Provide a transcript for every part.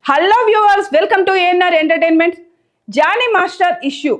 Hello viewers, welcome to ANR entertainment. Jani master issue,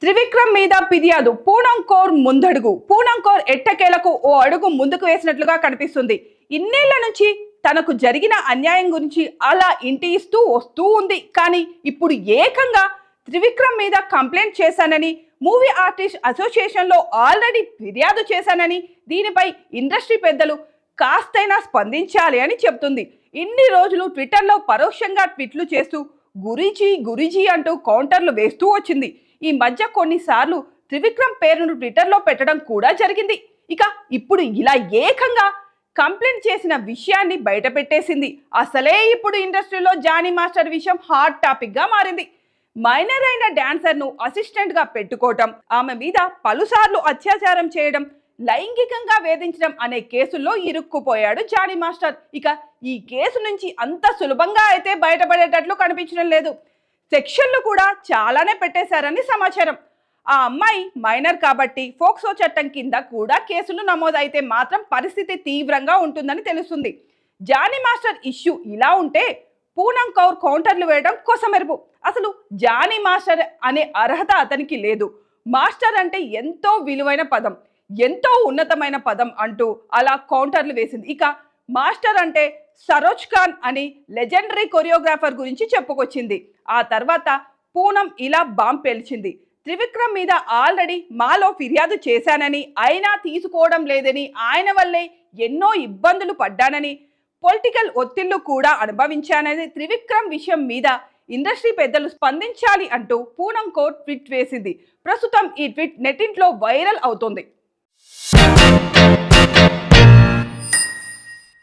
Trivikram మీద ఫిర్యాదు, పూనం కౌర్ ముందడుగు. పూనం కౌర్ ఎట్టకేలకు ఓ అడుగు ముందుకు వేసినట్లుగా కనిపిస్తుంది. ఇన్నేళ్ల నుంచి తనకు జరిగిన అన్యాయం గురించి అలా ఇంటి ఇస్తూ వస్తూ ఉంది. కానీ ఇప్పుడు ఏకంగా త్రివిక్రమ్ మీద కంప్లైంట్ చేశానని, మూవీ ఆర్టిస్ట్ అసోసియేషన్లో ఆల్రెడీ ఫిర్యాదు చేశానని, దీనిపై ఇండస్ట్రీ పెద్దలు కాస్తైనా స్పందించాలి అని చెప్తుంది. ఇన్ని రోజులు ట్విట్టర్లో పరోక్షంగా ట్వీట్లు చేస్తూ గురీజీ గురీజీ అంటూ కౌంటర్లు వేస్తూ వచ్చింది. ఈ మధ్య కొన్నిసార్లు త్రివిక్రమ్ పేరును ట్విట్టర్లో పెట్టడం కూడా జరిగింది. ఇక ఇప్పుడు ఇలా ఏకంగా కంప్లైంట్ చేసిన విషయాన్ని బయట పెట్టేసింది. అసలే ఇప్పుడు ఇండస్ట్రీలో జానీ మాస్టర్ విషయం హాట్ టాపిక్ గా మారింది. మైనర్ అయిన డాన్సర్ ను అసిస్టెంట్ గా పెట్టుకోవటం, ఆమె మీద పలుసార్లు అత్యాచారం చేయడం, లైంగికంగా వేధించడం అనే కేసుల్లో ఇరుక్కుపోయాడు జానీ మాస్టర్. ఇక ఈ కేసు నుంచి అంత సులభంగా అయితే బయటపడేటట్లు కనిపించడం లేదు. సెక్షన్లు కూడా చాలానే పెట్టేశారని సమాచారం. ఆ అమ్మాయి మైనర్ కాబట్టి ఫోక్సో చట్టం కింద కూడా కేసులు నమోదైతే మాత్రం పరిస్థితి తీవ్రంగా ఉంటుందని తెలుస్తుంది. జానీ మాస్టర్ ఇష్యూ ఇలా ఉంటే పూనం కౌర్ కౌంటర్లు వేయడం కొసమెరుపు. అసలు జానీ మాస్టర్ అనే అర్హత అతనికి లేదు. మాస్టర్ అంటే ఎంతో విలువైన పదం, ఎంతో ఉన్నతమైన పదం అంటూ అలా కౌంటర్లు వేసింది. ఇక మాస్టర్ అంటే సరోజ్ ఖాన్ అని లెజెండరీ కొరియోగ్రాఫర్ గురించి చెప్పుకొచ్చింది. ఆ తర్వాత పూనం ఇలా బాంబ్ పేల్చింది. త్రివిక్రమ్ మీద ఆల్రెడీ మాలో ఫిర్యాదు చేశానని, అయినా తీసుకోవడం లేదని, ఆయన వల్లే ఎన్నో ఇబ్బందులు పడ్డానని, పొలిటికల్ ఒత్తిళ్లు కూడా అనుభవించానని, త్రివిక్రమ్ విషయం మీద ఇండస్ట్రీ పెద్దలు స్పందించాలి అంటూ పూనం కౌర్ ట్వీట్ వేసింది. ప్రస్తుతం ఈ ట్వీట్ నెట్టింట్లో వైరల్ అవుతోంది.